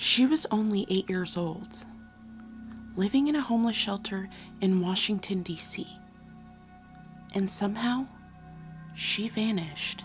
She was only 8 years old, living in a homeless shelter in Washington, D.C. And somehow, she vanished.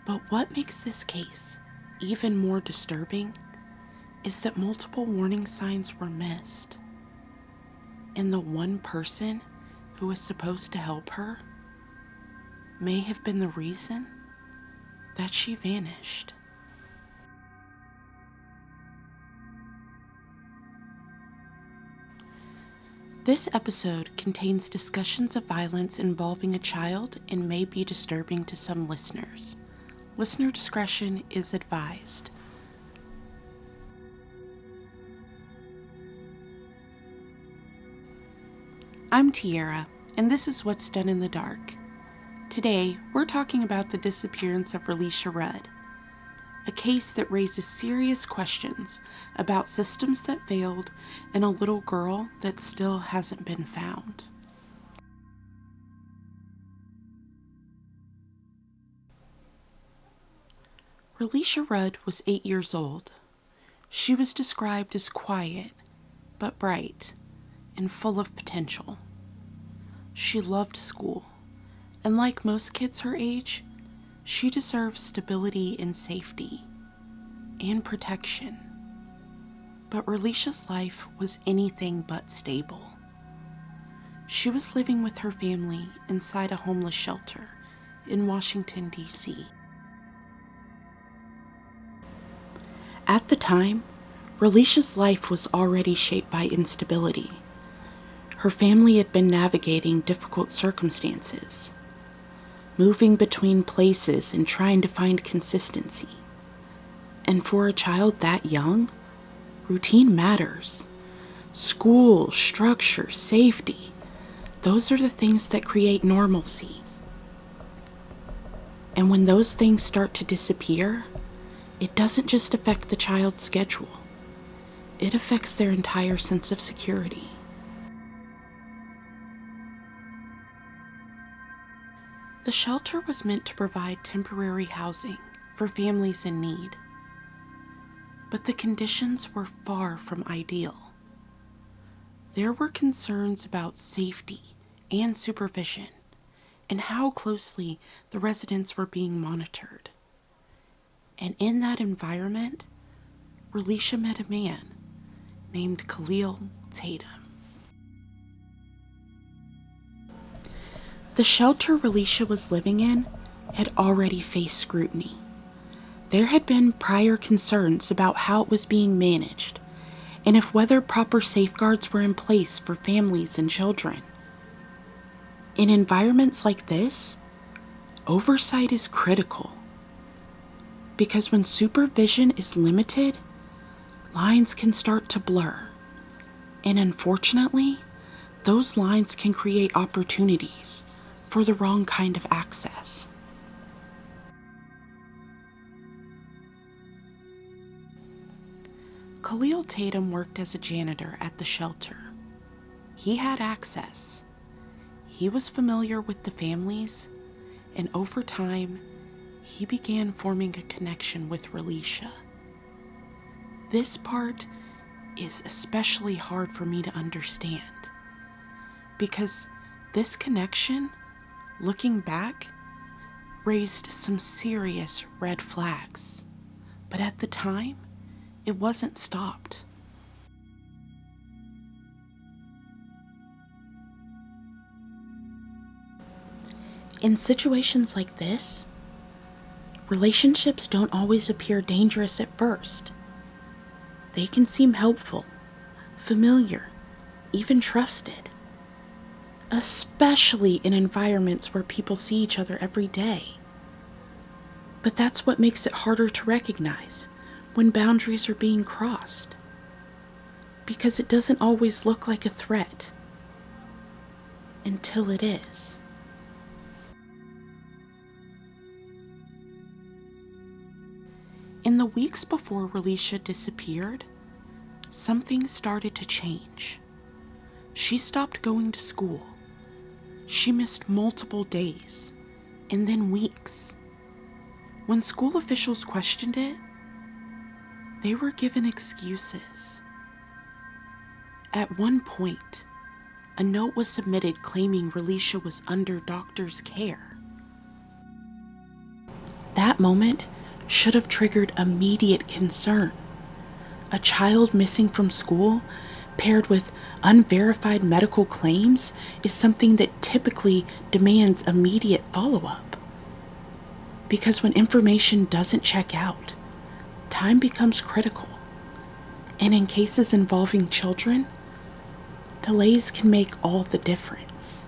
But what makes this case even more disturbing is that multiple warning signs were missed. And the one person who was supposed to help her may have been the reason that she vanished. This episode contains discussions of violence involving a child and may be disturbing to some listeners. Listener discretion is advised. I'm Tiara, and this is What's Done in the Dark. Today, we're talking about the disappearance of Relisha Rudd, a case that raises serious questions about systems that failed and a little girl that still hasn't been found. Relisha Rudd was 8 years old. She was described as quiet, but bright, and full of potential. She loved school, and like most kids her age, she deserved stability and safety, and protection. But Relisha's life was anything but stable. She was living with her family inside a homeless shelter in Washington, D.C. At the time, Relisha's life was already shaped by instability. Her family had been navigating difficult circumstances, moving between places and trying to find consistency. And for a child that young, routine matters. School, structure, safety, those are the things that create normalcy. And when those things start to disappear, it doesn't just affect the child's schedule. It affects their entire sense of security. The shelter was meant to provide temporary housing for families in need, but the conditions were far from ideal. There were concerns about safety and supervision and how closely the residents were being monitored. And in that environment, Relisha met a man named Khalil Tatum. The shelter Relisha was living in had already faced scrutiny. There had been prior concerns about how it was being managed and if whether proper safeguards were in place for families and children. In environments like this, oversight is critical because when supervision is limited, lines can start to blur. And unfortunately, those lines can create opportunities for the wrong kind of access. Khalil Tatum worked as a janitor at the shelter. He had access. He was familiar with the families, and over time, he began forming a connection with Relisha. This part is especially hard for me to understand because this connection, looking back, raised some serious red flags. But at the time, it wasn't stopped. In situations like this, relationships don't always appear dangerous at first. They can seem helpful, familiar, even trusted, especially in environments where people see each other every day. But that's what makes it harder to recognize when boundaries are being crossed, because it doesn't always look like a threat until it is. In the weeks before Relisha disappeared, something started to change. She stopped going to school. She missed multiple days, and then weeks. When school officials questioned it, they were given excuses. At one point, a note was submitted claiming Relisha was under doctor's care. That moment should have triggered immediate concern. A child missing from school, paired with unverified medical claims, is something that typically demands immediate follow-up. Because when information doesn't check out, time becomes critical. And in cases involving children, delays can make all the difference.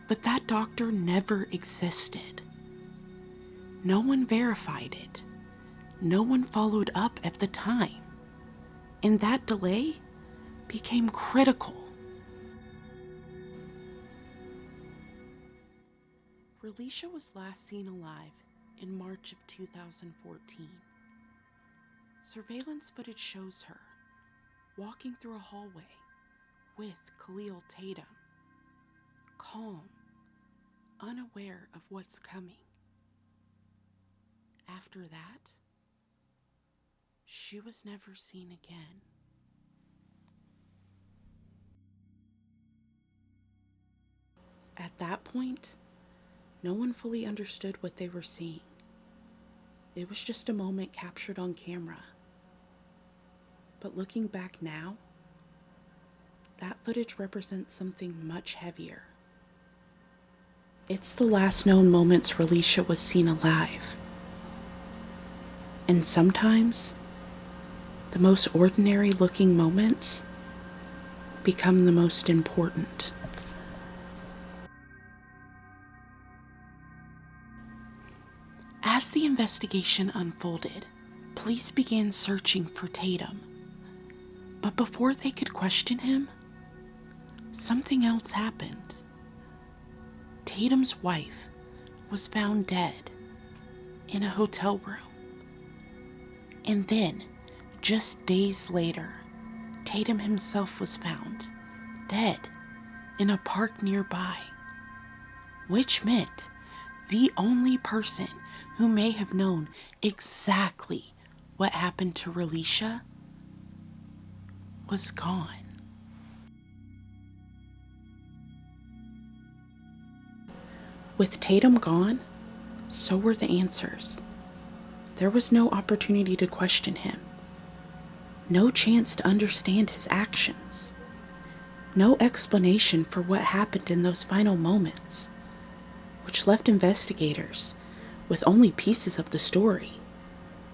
But that doctor never existed. No one verified it. No one followed up at the time. And that delay became critical. Relisha was last seen alive in March of 2014. Surveillance footage shows her walking through a hallway with Khalil Tatum, calm, unaware of what's coming. After that, she was never seen again. At that point, no one fully understood what they were seeing. It was just a moment captured on camera. But looking back now, that footage represents something much heavier. It's the last known moments Relisha was seen alive. And sometimes, the most ordinary looking moments become the most important. As the investigation unfolded, police began searching for Tatum. But before they could question him, something else happened. Tatum's wife was found dead in a hotel room. And then, just days later, Tatum himself was found dead in a park nearby, which meant the only person who may have known exactly what happened to Relisha was gone. With Tatum gone, so were the answers. There was no opportunity to question him, no chance to understand his actions, no explanation for what happened in those final moments, which left investigators with only pieces of the story,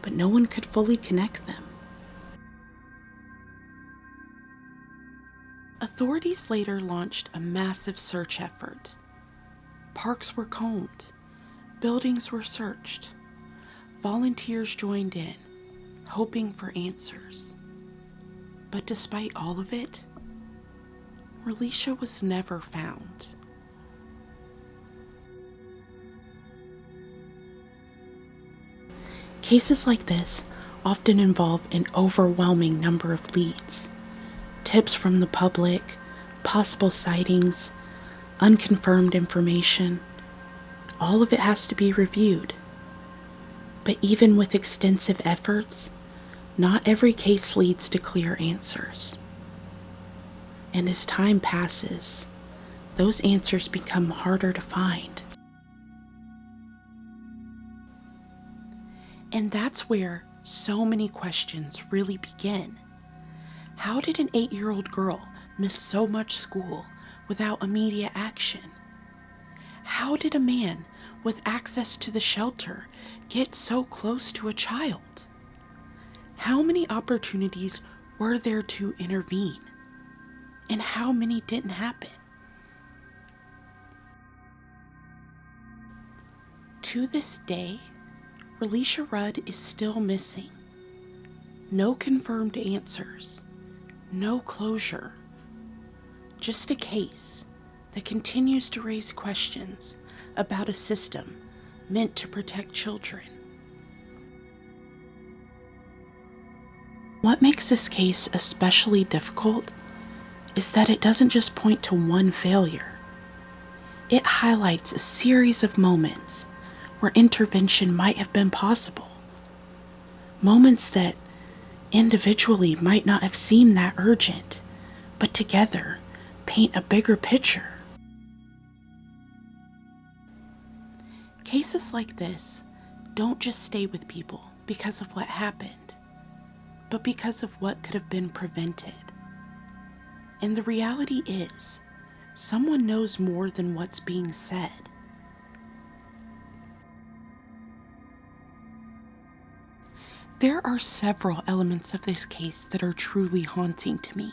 but no one could fully connect them. Authorities later launched a massive search effort. Parks were combed, buildings were searched, volunteers joined in, hoping for answers. But despite all of it, Relisha was never found. Cases like this often involve an overwhelming number of leads. Tips from the public, possible sightings, unconfirmed information. All of it has to be reviewed. But even with extensive efforts, not every case leads to clear answers. And as time passes, those answers become harder to find. And that's where so many questions really begin. How did an 8-year-old girl miss so much school without immediate action? How did a man with access to the shelter get so close to a child? How many opportunities were there to intervene? And how many didn't happen? To this day, Relisha Rudd is still missing. No confirmed answers. No closure. Just a case that continues to raise questions about a system meant to protect children. What makes this case especially difficult is that it doesn't just point to one failure. It highlights a series of moments where intervention might have been possible. Moments that individually might not have seemed that urgent, but together paint a bigger picture. Cases like this don't just stay with people because of what happened, but because of what could have been prevented. And the reality is, someone knows more than what's being said. There are several elements of this case that are truly haunting to me,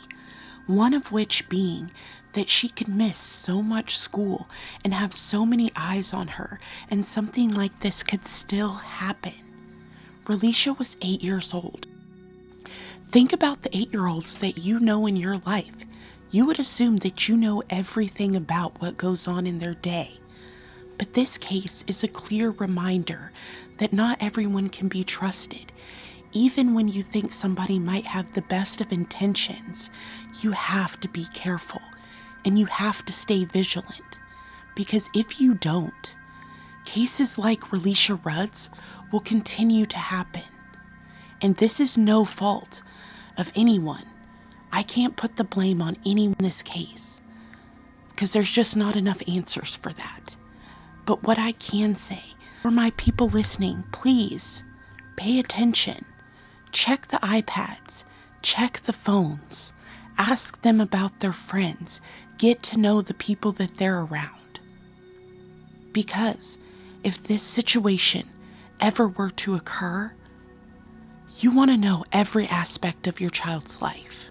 one of which being that she could miss so much school and have so many eyes on her, and something like this could still happen. Relisha was 8 years old. Think about the 8-year-olds that you know in your life. You would assume that you know everything about what goes on in their day. But this case is a clear reminder that not everyone can be trusted. Even when you think somebody might have the best of intentions, you have to be careful and you have to stay vigilant. Because if you don't, cases like Relisha Rudd's will continue to happen. And this is no fault of anyone. I can't put the blame on anyone in this case because there's just not enough answers for that. But what I can say, for my people listening, please pay attention. Check the iPads, check the phones, ask them about their friends, get to know the people that they're around. Because if this situation ever were to occur, you want to know every aspect of your child's life.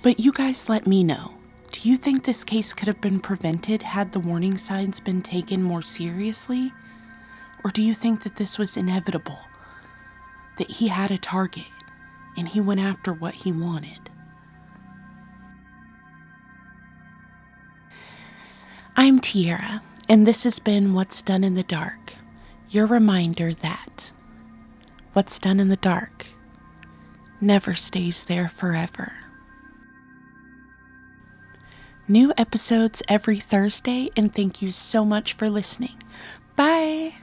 But you guys let me know. Do you think this case could have been prevented had the warning signs been taken more seriously? Or do you think that this was inevitable? That he had a target and he went after what he wanted? I'm Tiara, and this has been What's Done in the Dark. Your reminder that what's done in the dark never stays there forever. New episodes every Thursday, and thank you so much for listening. Bye!